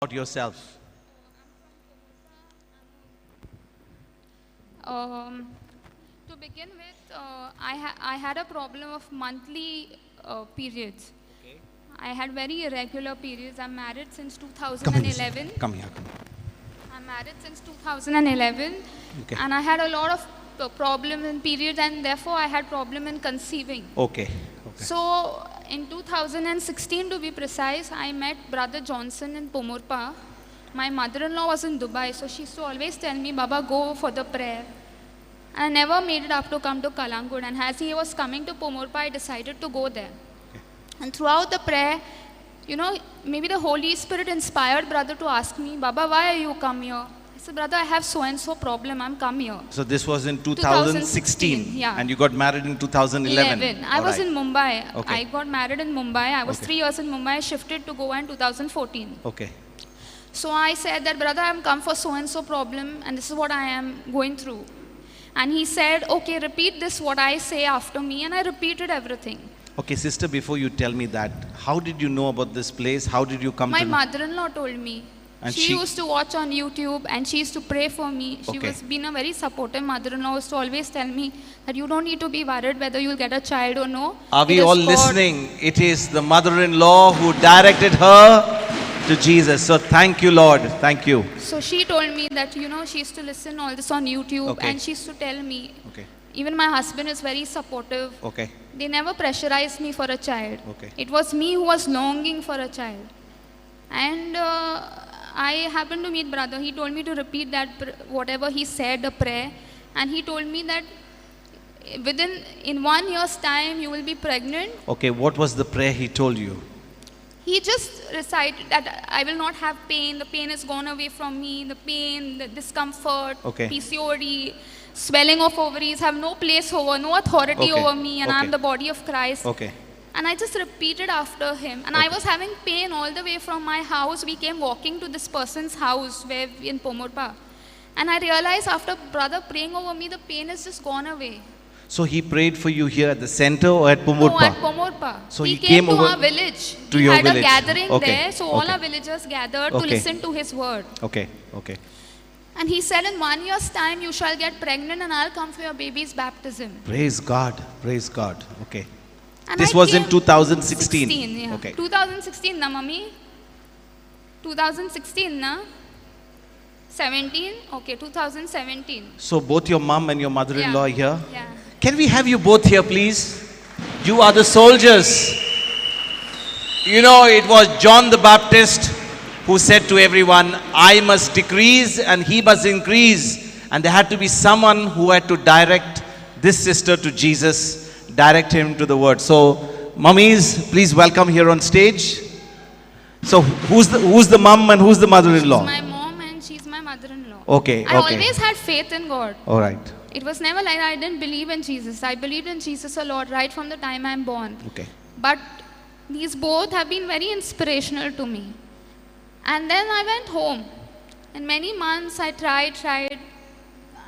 About yourself. Um, to begin with, I had a problem of monthly periods. Okay. I had very irregular periods. I'm married since Come here. 2011. Come here. Come. I'm married since 2011, Okay. and I had a lot of problem in periods, and therefore I had problem in conceiving. Okay. Okay. So in 2016, to be precise, I met Brother Johnson in Pomorpa. My mother-in-law was in Dubai, so she used to always tell me, Baba, go for the prayer. And I never made it up to come to Kalangud. And as he was coming to Pomorpa, I decided to go there. Okay. And throughout the prayer, maybe the Holy Spirit inspired brother to ask me, Baba, why are you come here? I said, brother, I have so-and-so problem, I'm come here. So this was in 2016. Yeah. And you got married in 2011. 11. I was in Mumbai. Okay. I got married in Mumbai. I was Okay. 3 years in Mumbai. I shifted to Goa in 2014. Okay. So I said that, brother, I'm come for so-and-so problem and this is what I am going through. And he said, okay, repeat this, what I say after me. And I repeated everything. Okay, sister, before you tell me that, how did you know about this place? How did you come My to know? mother-in-law told me. And She used to watch on YouTube and she used to pray for me. She Okay. was been a very supportive mother-in-law. Used to always tell me that you don't need to be worried whether you'll get a child or no. Are we It is all God. listening? It is the mother-in-law who directed her to Jesus. So thank you, Lord. Thank you. So she told me that, she used to listen all this on YouTube Okay. and she used to tell me, Okay. even my husband is very supportive. Okay. They never pressurized me for a child. Okay. It was me who was longing for a child. And I happened to meet brother. He told me to repeat that, whatever he said, the prayer. And he told me that in 1 year's time, you will be pregnant. Okay, what was the prayer he told you? He just recited that I will not have pain, the pain is gone away from me, the pain, the discomfort, Okay. PCOD, swelling of ovaries have no place over, no authority Okay. over me, and I Okay. am the body of Christ. Okay. And I just repeated after him. And I was having pain all the way from my house. We came walking to this person's house in Pomorpa. And I realized after brother praying over me, the pain has just gone away. So he prayed for you here at the center or at Pomorpa? No, at Pomorpa. So he he came came to over our village. to We your had village. a gathering Okay. there, so all Okay. our villagers gathered to Okay. listen to his word. Okay. Okay. And he said, in 1 year's time, you shall get pregnant and I'll come for your baby's baptism. Praise God. Praise God. Okay. And This I was in came- 2016. 16, yeah. Okay. 2016, na, mummy? 2016, na? 17? Okay, 2017. So both your mom and your mother-in-law Yeah. here. Yeah. Can we have you both here, please? You are the soldiers. You know, it was John the Baptist who said to everyone, I must decrease and he must increase. And there had to be someone who had to direct this sister to Jesus, direct him to the word. So, mummies, please welcome here on stage. So, who's the mum and who's the She's mother-in-law? my mom and she's my mother-in-law. Okay, I okay. always had faith in God. All right. It was never like I didn't believe in Jesus. I believed in Jesus a lot right from the time I'm born. Okay. But these both have been very inspirational to me. And then I went home. And many months I tried.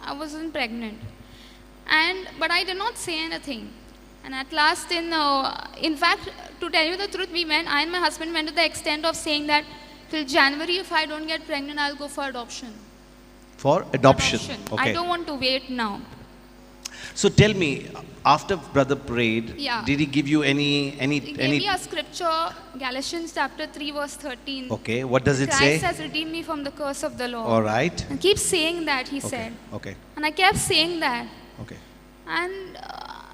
I wasn't pregnant. But I did not say anything. And at last, in fact, to tell you the truth, I and my husband went to the extent of saying that till January, if I don't get pregnant, I'll go for adoption. For adoption. I Okay. don't want to wait now. So tell me, after brother prayed, Yeah. did he give you any He gave me a scripture, Galatians chapter 3, verse 13. Okay, what does it Christ say? has redeemed me from the curse of the law. All right. And keep saying that, he Okay. said. Okay. And I kept saying that. Okay. And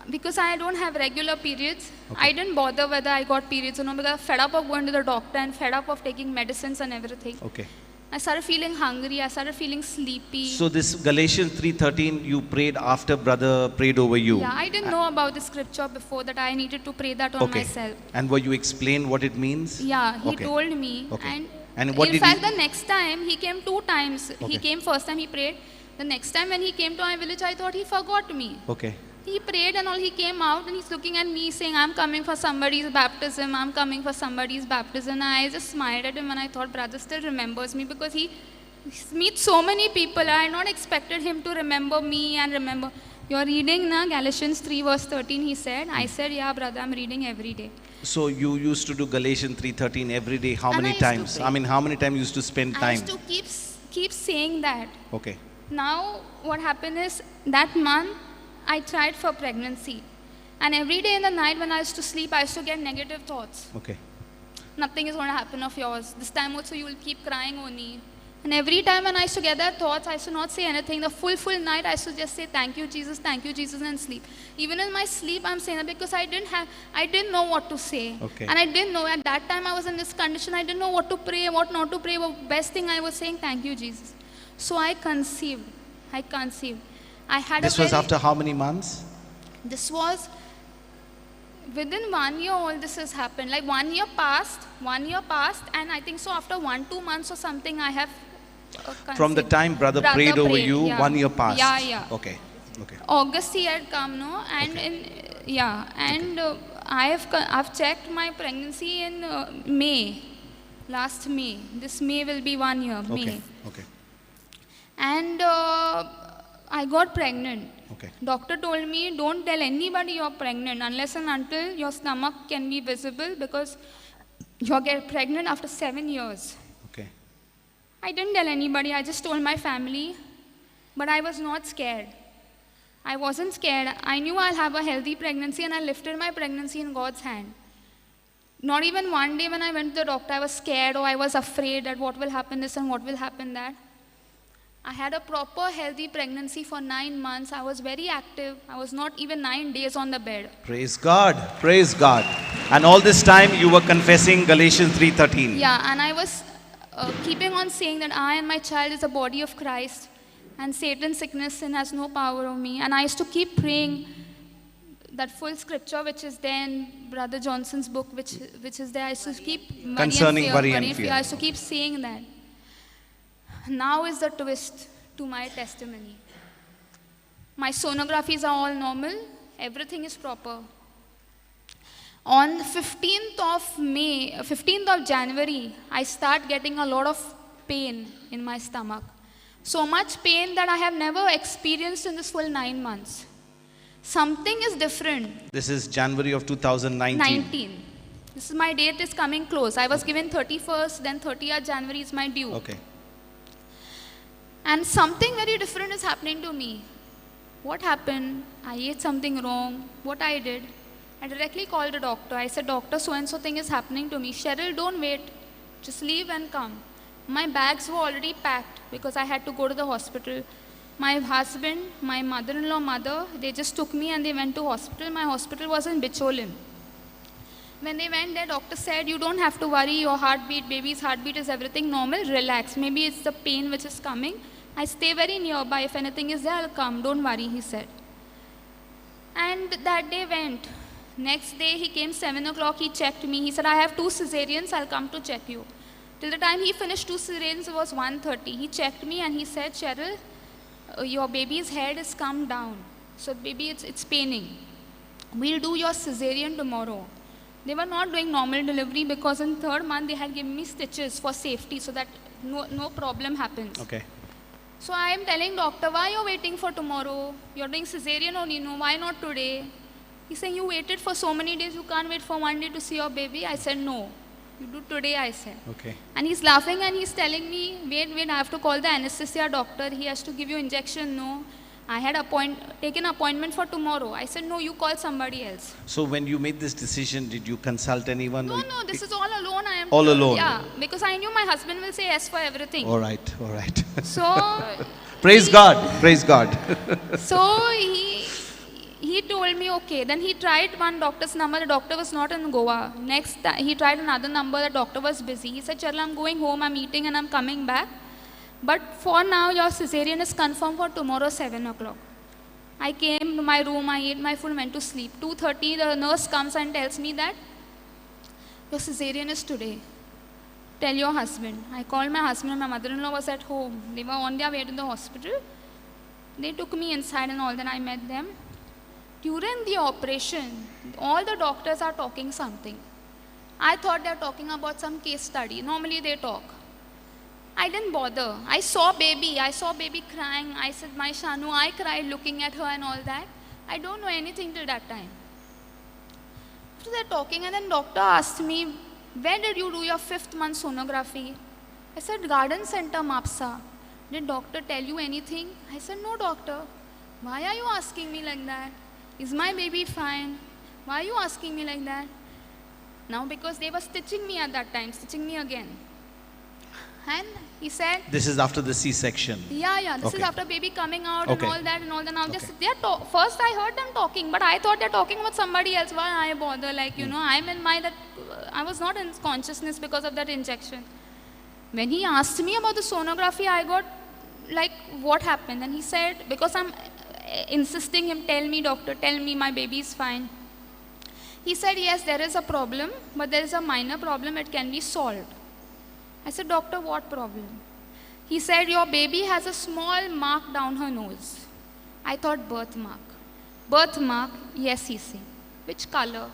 because I don't have regular periods, I didn't bother whether I got periods or not because I was fed up of going to the doctor and fed up of taking medicines and everything. Okay. I started feeling hungry. I started feeling sleepy. So this Galatians 3:13 you prayed after brother prayed over you. Yeah, I didn't know about the scripture before that. I needed to pray that on Okay. myself. And were you explained what it means? Yeah, he Okay. told me. Okay. And what in did fact, he- the next time, he came 2 times. Okay. He came first time, he prayed. The next time when he came to my village, I thought he forgot me. Okay. He prayed and all, he came out and he's looking at me saying, I'm coming for somebody's baptism, I'm coming for somebody's baptism. And I just smiled at him and I thought, brother still remembers me because he meets so many people. I had not expected him to remember me and remember. You're reading na Galatians 3 verse 13, he said. I said, yeah, brother, I'm reading every day. So you used to do Galatians 3:13 every day. How And many I used to times? pray. I mean, how many times you used to spend I time? used to keep saying that. Okay. Now, what happened is that month I tried for pregnancy. And every day in the night when I used to sleep, I used to get negative thoughts. Okay. Nothing is going to happen of yours. This time also you will keep crying only. And every time when I used to get that thoughts, I used to not say anything. The full night I used to just say thank you Jesus, and sleep. Even in my sleep I'm saying that because I didn't know what to say. Okay. And I didn't know at that time I was in this condition. I didn't know what to pray, what not to pray. But best thing I was saying thank you Jesus. So I conceived. I had This was after how many months? This was within 1 year all this has happened. Like 1 year passed, and I think so after 1-2 months or something I have From the conceived. time brother prayed over you, yeah. 1 year passed. Yeah. Okay. August he had come, no, and I've checked my pregnancy in May, last May. This May will be 1 year, May. Okay. And I got pregnant. Okay. Doctor told me, don't tell anybody you're pregnant unless and until your stomach can be visible because you'll get pregnant after 7 years. Okay. I didn't tell anybody, I just told my family, but I was not scared. I wasn't scared. I knew I'll have a healthy pregnancy and I lifted my pregnancy in God's hand. Not even one day when I went to the doctor, I was scared or I was afraid that what will happen this and what will happen that. I had a proper healthy pregnancy for 9 months. I was very active. I was not even 9 days on the bed. Praise God. Praise God. And all this time you were confessing Galatians 3:13. Yeah, and I was keeping on saying that I and my child is the body of Christ and Satan's sickness sin has no power over me. And I used to keep praying that full scripture which is there in Brother Johnson's book, which is there. I used to keep Concerning worry and fear. I used to keep saying that. Now is the twist to my testimony. My sonographies are all normal. Everything is proper. On 15th of January, I start getting a lot of pain in my stomach. So much pain that I have never experienced in this full 9 months. Something is different. This is January of 2019. 19. This is my date is coming close. I was given 31st, then 30th January is my due. Okay. And something very different is happening to me. What happened? I ate something wrong. What I did? I directly called the doctor. I said, doctor, so-and-so thing is happening to me. Cheryl, don't wait. Just leave and come. My bags were already packed because I had to go to the hospital. My husband, my mother, they just took me and they went to hospital. My hospital was in Bicholim. When they went there, doctor said, you don't have to worry, your heartbeat, baby's heartbeat is everything normal, relax. Maybe it's the pain which is coming. I stay very nearby, if anything is there, I'll come, don't worry, he said. And that day went. Next day, he came 7 o'clock, he checked me. He said, I have 2 cesareans, I'll come to check you. Till the time he finished 2 cesareans, it was 1:30. He checked me and he said, Cheryl, your baby's head is come down. So baby, it's paining. We'll do your cesarean tomorrow. They were not doing normal delivery because in 3rd month, they had given me stitches for safety so that no problem happens. Okay. So I am telling doctor, why you're waiting for tomorrow? You're doing cesarean only, no, why not today? He's saying, you waited for so many days, you can't wait for 1 day to see your baby. I said, no, you do today, I said. Okay. And he's laughing and he's telling me, wait, I have to call the anesthesia doctor. He has to give you injection, no. I had taken appointment for tomorrow. I said, no, you call somebody else. So when you made this decision, did you consult anyone? No, this is all alone. I am all alone? Yeah, because I knew my husband will say yes for everything. All right. So Praise God. Praise God. So he told me, okay. Then he tried one doctor's number. The doctor was not in Goa. Next, he tried another number. The doctor was busy. He said, Charla, I'm going home. I'm eating and I'm coming back. But for now, your cesarean is confirmed for tomorrow, 7 o'clock. I came to my room. I ate my food, went to sleep. 2:30, the nurse comes and tells me that your cesarean is today. Tell your husband. I called my husband and my mother-in-law was at home. They were on their way to the hospital. They took me inside and all. Then I met them. During the operation, all the doctors are talking something. I thought they are talking about some case study. Normally they talk. I didn't bother. I saw baby crying. I said, my Shanu, I cried looking at her and all that. I don't know anything till that time. after that talking, and then doctor asked me, where did you do your 5th month sonography? I said, Garden Center, Mapsa. Did doctor tell you anything? I said, no doctor. Why are you asking me like that? Is my baby fine? Why are you asking me like that? Now because they were stitching me at that time, stitching me again. And he said, This is after the C-section. yeah, this is Okay. after baby coming out Okay. and all that and all that. Now Okay. first I heard them talking, but I thought they're talking about somebody else. Why I bother? Like, I'm in I was not in consciousness because of that injection. When he asked me about the sonography, I got like, what happened? And he said, because I'm insisting him, tell me doctor, tell me my baby is fine. He said, yes, there is a problem, but there is a minor problem, it can be solved. I said, doctor, what problem? He said, your baby has a small mark down her nose. I thought birthmark. Birthmark, yes, he said. Which color?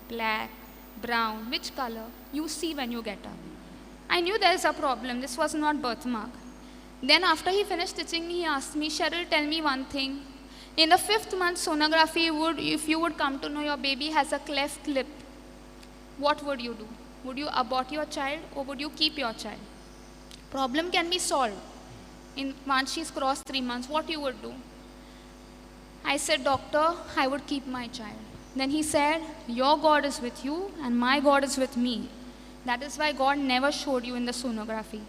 Black, brown, which color? You see when you get up. I knew there is a problem, this was not birthmark. Then after he finished stitching me, he asked me, Cheryl, tell me one thing. In the 5th month sonography, if you would come to know your baby has a cleft lip, what would you do? Would you abort your child or would you keep your child? Problem can be solved. Once she's crossed 3 months, what you would do? I said, doctor, I would keep my child. Then he said, your God is with you and my God is with me. That is why God never showed you in the sonography.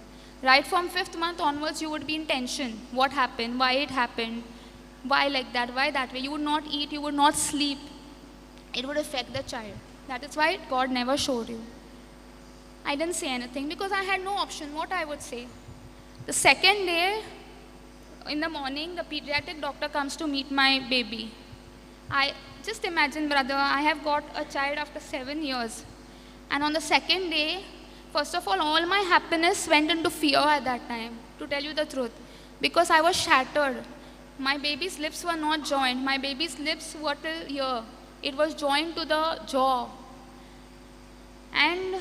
Right from 5th month onwards, you would be in tension. What happened? Why it happened? Why like that? Why that way? You would not eat, you would not sleep. It would affect the child. That is why God never showed you. I didn't say anything because I had no option. What I would say? The second day, in the morning, the pediatric doctor comes to meet my baby. I just imagine, brother, I have got a child after 7 years. And on the second day, first of all my happiness went into fear at that time, to tell you the truth. Because I was shattered. My baby's lips were not joined. My baby's lips were till here. It was joined to the jaw. And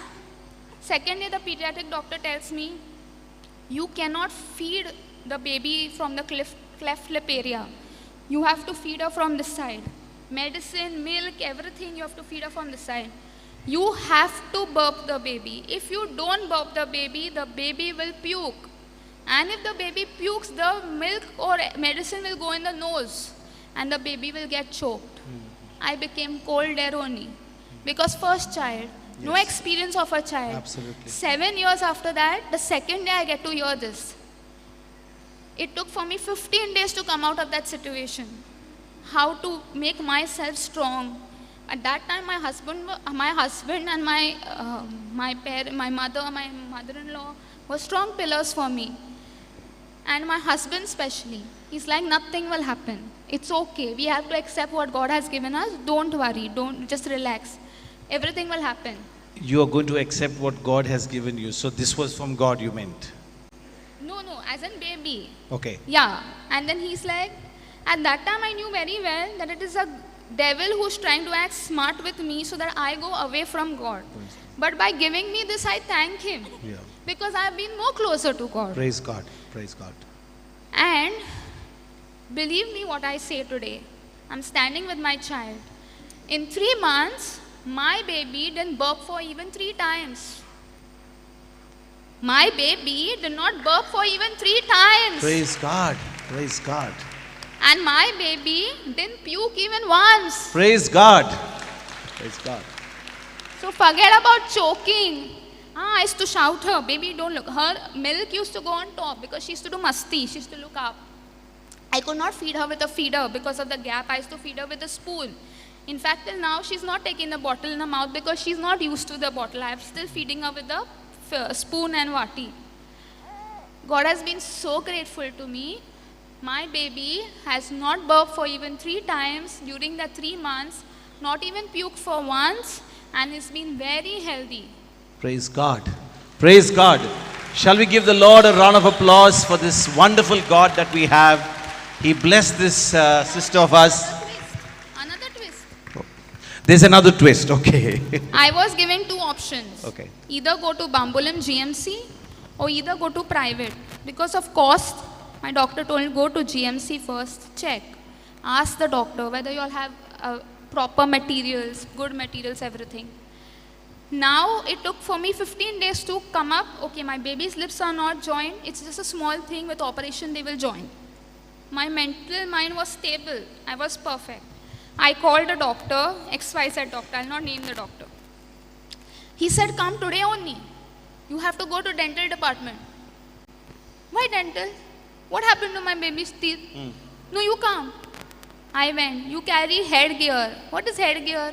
second day, the pediatric doctor tells me, you cannot feed the baby from the cleft lip area. You have to feed her from this side. Medicine, milk, everything you have to feed her from this side. You have to burp the baby. If you don't burp the baby will puke. And if the baby pukes, the milk or medicine will go in the nose and the baby will get choked. I became cold there only. Because first child, no Yes. experience of a child. Absolutely. 7 years after that, the second day I get to hear this. It took for me 15 days to come out of that situation. How to make myself strong. At that time, my husband and my mother-in-law were strong pillars for me. And my husband especially. He's like, nothing will happen. It's okay. We have to accept what God has given us. Don't worry. Just relax. Everything will happen. You are going to accept what God has given you. So this was from God, you meant? No, as in baby. Okay. Yeah. And then he's like, at that time I knew very well that it is a devil who's trying to act smart with me so that I go away from God. But by giving me this, I thank him. Yeah. Because I've been more closer to God. Praise God. Praise God. And believe me what I say today. I'm standing with my child. In 3 months, my baby didn't burp for even 3 times. My baby did not burp for even 3 times. Praise God. Praise God. And my baby didn't puke even once. Praise God. Praise God. So forget about choking. I used to shout her, baby don't look. Her milk used to go on top because she used to do masti. She used to look up. I could not feed her with a feeder because of the gap. I used to feed her with a spoon. In fact, till now she's not taking the bottle in her mouth because she's not used to the bottle. I'm still feeding her with the spoon and vati. God has been so grateful to me. My baby has not burped for even 3 times during the 3 months, not even puked for once, and has been very healthy. Praise God. Praise God. Shall we give the Lord a round of applause for this wonderful God that we have? He blessed this sister of us. Another twist. There's another twist. Okay. I was given 2 options. Okay. Either go to Bambolim GMC or either go to private. Because of cost, my doctor told me go to GMC first, check. Ask the doctor whether you all have a proper materials, good materials, everything. Now it took for me 15 days to come up. Okay, my baby's lips are not joined. It's just a small thing. With operation, they will join. My mental mind was stable. I was perfect. I called a doctor, XYZ doctor. I'll not name the doctor. He said, come today only. You have to go to dental department. Why dental? What happened to my baby's teeth? No, you come. I went. You carry headgear. What is headgear?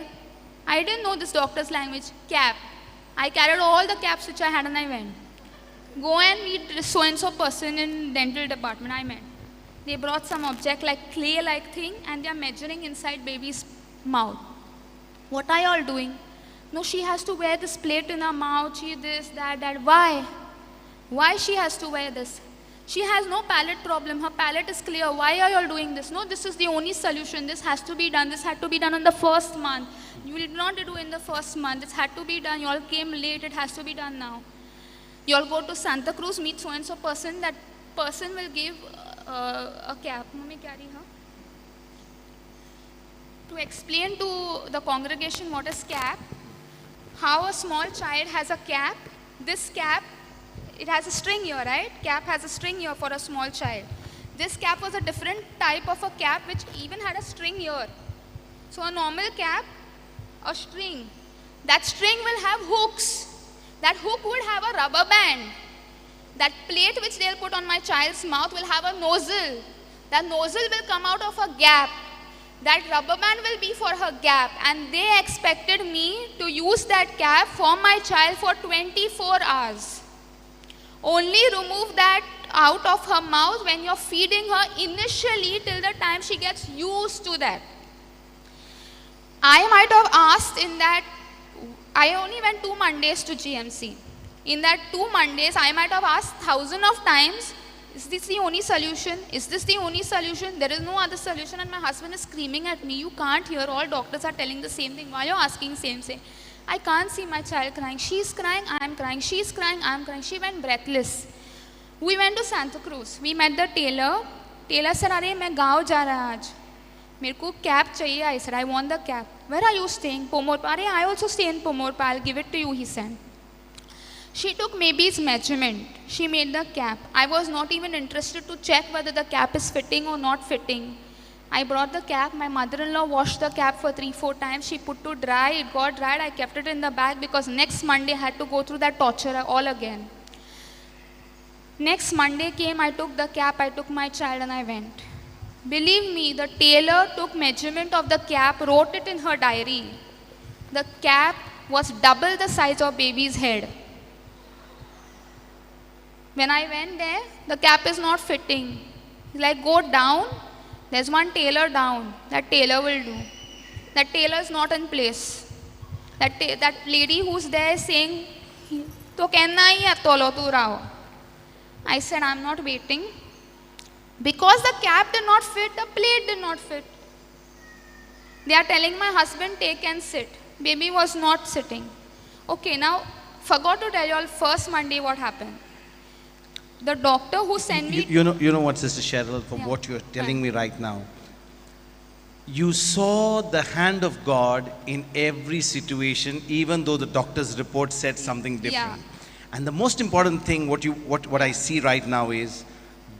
I didn't know this doctor's language. Cap. I carried all the caps which I had and I went. Go and meet so-and-so person in dental department. I met. They brought some object like clay-like thing and they are measuring inside baby's mouth. What are you all doing? No, she has to wear this plate in her mouth. She this, that. Why? Why she has to wear this? She has no palate problem. Her palate is clear. Why are you all doing this? No, this is the only solution. This has to be done. This had to be done in the first month. You did not do in the first month. This had to be done. You all came late. It has to be done now. You all go to Santa Cruz, meet so-and-so person. That person will give a cap. To explain to the congregation what is cap, how a small child has a cap. This cap, it has a string here, right? Cap has a string here for a small child. This cap was a different type of a cap which even had a string here. So a normal cap, a string. That string will have hooks. That hook would have a rubber band. That plate which they'll put on my child's mouth will have a nozzle. That nozzle will come out of a gap. That rubber band will be for her gap. And they expected me to use that cap for my child for 24 hours. Only remove that out of her mouth when you're feeding her initially till the time she gets used to that. I might have asked in that, I only went 2 Mondays to GMC. In that 2 Mondays, I might have asked thousands of times, is this the only solution? Is this the only solution? There is no other solution. And my husband is screaming at me, you can't hear, all doctors are telling the same thing. Why are you asking same? I can't see my child crying. She's crying, I'm crying. She's crying, I'm crying. She went breathless. We went to Santa Cruz. We met the tailor. Tailor said, "Arey, मैं गाँव जा रहा आज. मेरे को cap चाहिए." I said, "I want the cap." "Where are you staying?" "Pomorpal." "Arey, I also stay in Pomorpal. I'll give it to you," he said. She took maybe's measurement. She made the cap. I was not even interested to check whether the cap is fitting or not fitting. I brought the cap. My mother-in-law washed the cap for 3-4 times. She put to dry. It got dried. I kept it in the bag because next Monday I had to go through that torture all again. Next Monday came. I took the cap. I took my child and I went. Believe me, the tailor took measurement of the cap, wrote it in her diary. The cap was double the size of baby's head. When I went there, the cap is not fitting. He's like, "Go down. There's one tailor down. That tailor will do." That tailor is not in place. That lady who's there is saying, "To kenna hi hai tolo tu rao." I said, "I'm not waiting." Because the cap did not fit, the plate did not fit. They are telling my husband, "Take and sit." Baby was not sitting. Okay, now, forgot to tell you all first Monday what happened. The doctor who sent me... You know what, Sister Cheryl, from Yeah. what you're telling me right now, you saw the hand of God in every situation, even though the doctor's report said something different. Yeah. And the most important thing, what I see right now is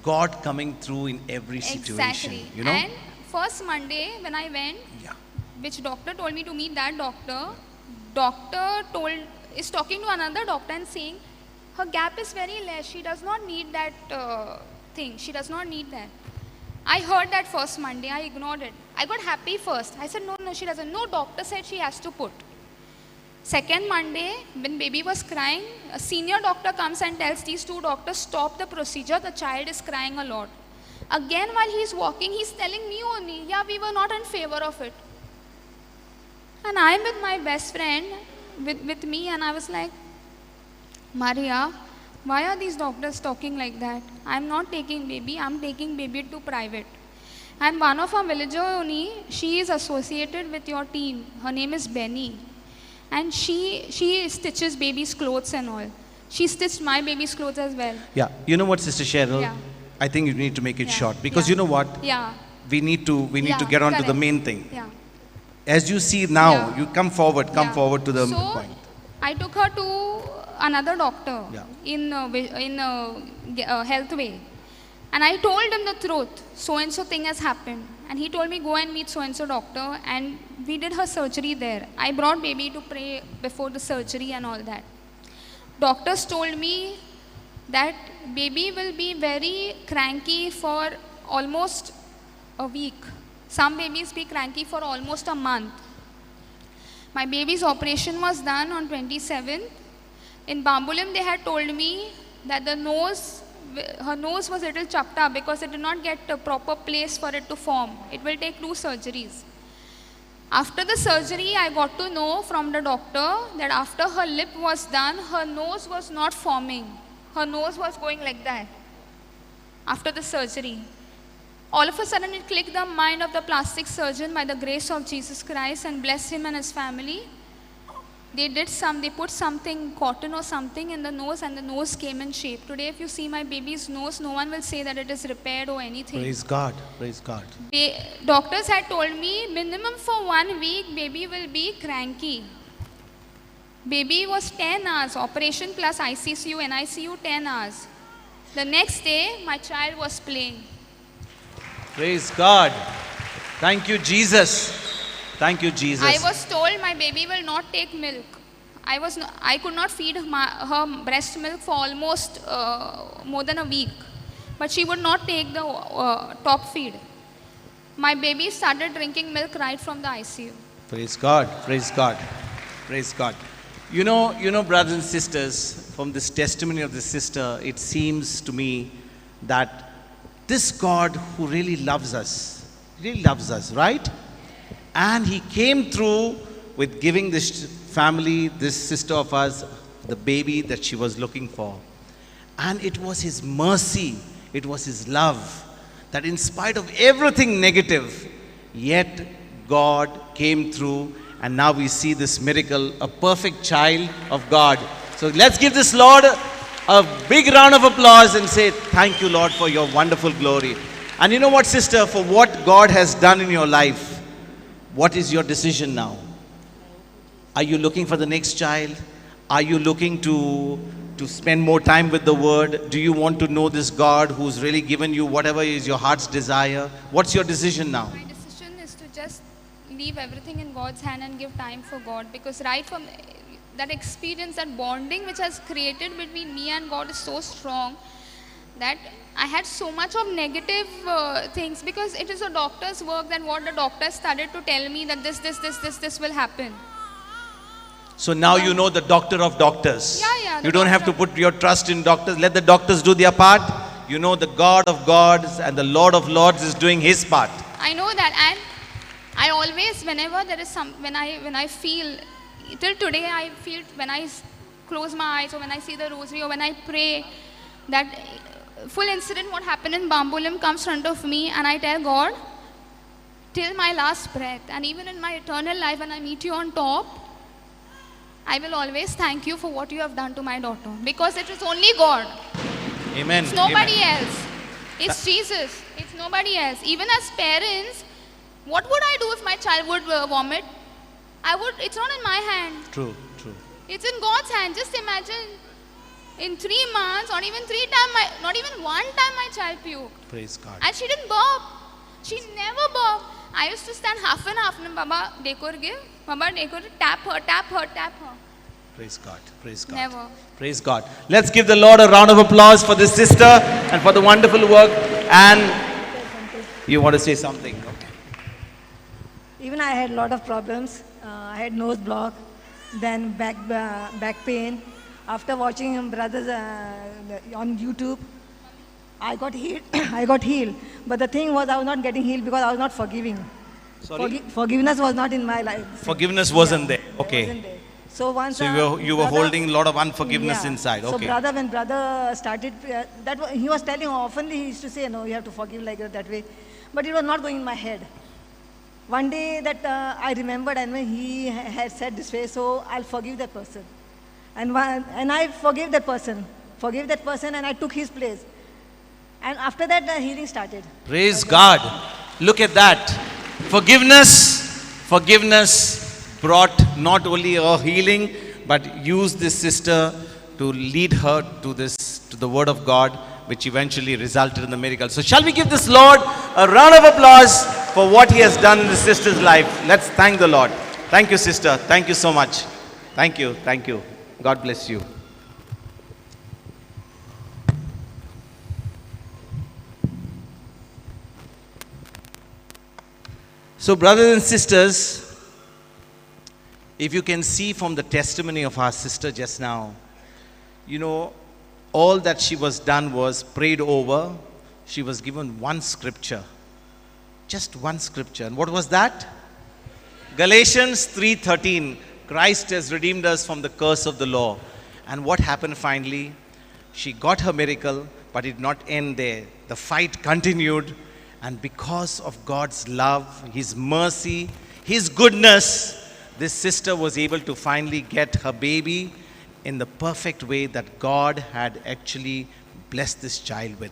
God coming through in every situation. Exactly. You know? And first Monday when I went, Yeah. which doctor told me to meet that doctor is talking to another doctor and saying, her gap is very less. She does not need that thing. She does not need that. I heard that first Monday. I ignored it. I got happy first. I said, no, she doesn't. No, doctor said she has to put. Second Monday, when baby was crying, a senior doctor comes and tells these 2 doctors, "Stop the procedure. The child is crying a lot." Again, while he's walking, he's telling me only, "Yeah, we were not in favor of it." And I'm with my best friend, with me, and I was like, "Maria, why are these doctors talking like that? I'm not taking baby, I'm taking baby to private." And one of our villager only, she is associated with your team. Her name is Benny. And she stitches baby's clothes and all. She stitched my baby's clothes as well. Yeah. You know what, Sister Cheryl? Yeah. I think you need to make it Yeah. short. Because Yeah. you know what? Yeah. We need to get on to the correct. main thing. Yeah. As you see now, Yeah. you come forward Yeah. to the So, point. I took her to another doctor Yeah. in health way. And I told him the truth. So and so thing has happened. And he told me go and meet so and so doctor. And we did her surgery there. I brought baby to pray before the surgery and all that. Doctors told me that baby will be very cranky for almost a week. Some babies be cranky for almost a month. My baby's operation was done on 27th. In Bambulim, they had told me that her nose was a little chopped up because it did not get a proper place for it to form. It will take 2 surgeries. After the surgery, I got to know from the doctor that after her lip was done, her nose was not forming. Her nose was going like that after the surgery. All of a sudden, it clicked the mind of the plastic surgeon by the grace of Jesus Christ and bless him and his family. They put something, cotton or something in the nose and the nose came in shape. Today, if you see my baby's nose, no one will say that it is repaired or anything. Praise God. Praise God. Doctors had told me minimum for 1 week, baby will be cranky. Baby was 10 hours, operation plus ICCU, NICU 10 hours. The next day, my child was playing. Praise God. Thank you, Jesus. Thank you, Jesus. I was told my baby will not take milk. I could not feed her breast milk for almost more than a week. But she would not take the top feed. My baby started drinking milk right from the ICU. Praise God. Praise God. Praise God. You know, brothers and sisters, from this testimony of this sister, it seems to me that this God who really loves us, right? And he came through with giving this family, this sister of us, the baby that she was looking for. And it was his mercy, it was his love, that in spite of everything negative, yet God came through, and now we see this miracle, a perfect child of God. So let's give this Lord a big round of applause and say, thank you, Lord, for your wonderful glory. And you know what, sister, for what God has done in your life, what is your decision now? Are you looking for the next child? Are you looking to spend more time with the Word? Do you want to know this God who's really given you whatever is your heart's desire? What's your decision now? My decision is to just leave everything in God's hand and give time for God, because right from that experience, that bonding which has created between me and God is so strong that I had so much of negative things, because it is a doctor's work, that what the doctor started to tell me that this will happen. So now you know the doctor of doctors. Yeah, You don't have to put your trust in doctors. Let the doctors do their part. You know the God of gods and the Lord of lords is doing his part. I know that, and I always, whenever there is when I feel, till today I feel, when I close my eyes or when I see the rosary or when I pray, that full incident what happened in Bambulim comes front of me, and I tell God, till my last breath, and even in my eternal life when I meet you on top, I will always thank you for what you have done to my daughter, because it is only God. Amen. It's nobody Amen. else. It's Jesus. It's nobody else. Even as parents, what would I do if my child would vomit? It's not in my hand. True. It's in God's hand. Just imagine, in 3 months, not even 3 times, not even 1 time my child puked. Praise God. And she didn't burp. She never burped. I used to stand half and half. Baba, dekor give. Baba, dekor, tap her. Praise God. Praise God. Never. Praise God. Let's give the Lord a round of applause for this sister and for the wonderful work. And you want to say something? Okay. Even I had a lot of problems. I had nose block, then back pain. After watching brothers on YouTube, I got healed. I got healed. But the thing was, I was not getting healed because I was not forgiving. Sorry? Forgiveness was not in my life. Forgiveness wasn't there. It Okay. wasn't there. So once So you were brother- holding a lot of unforgiveness Yeah. inside. So Okay. when brother started, he was telling oftenly, he used to say, no, you have to forgive like that way. But it was not going in my head. One day that I remembered, and when he had said this way, so I'll forgive that person. And I forgave that person, and I took his place. And after that, the healing started. Praise God. Look at that. Forgiveness Forgiveness brought not only a healing, but used this sister to lead her to the word of God, which eventually resulted in the miracle. So shall we give this Lord a round of applause for what he has done in the sister's life? Let's thank the Lord. Thank you, sister. Thank you so much. Thank you. Thank you. God bless you. So, brothers and sisters, if you can see from the testimony of our sister just now, you know, all that she was done was prayed over. She was given one scripture. Just one scripture. And what was that? Galatians 3:13. Christ has redeemed us from the curse of the law. And what happened finally? She got her miracle, but it did not end there. The fight continued. And because of God's love, His mercy, His goodness, this sister was able to finally get her baby in the perfect way that God had actually blessed this child with.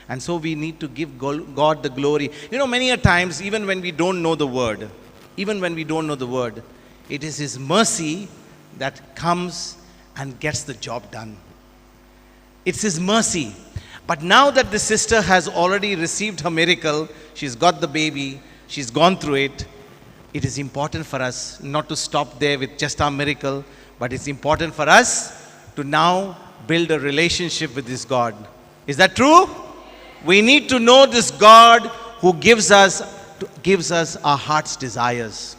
And so we need to give God the glory. You know, many a times, even when we don't know the word, it is His mercy that comes and gets the job done. It's His mercy. But now that the sister has already received her miracle, she's got the baby, she's gone through it, it is important for us not to stop there with just our miracle, but it's important for us to now build a relationship with this God. Is that true? We need to know this God who gives us our heart's desires.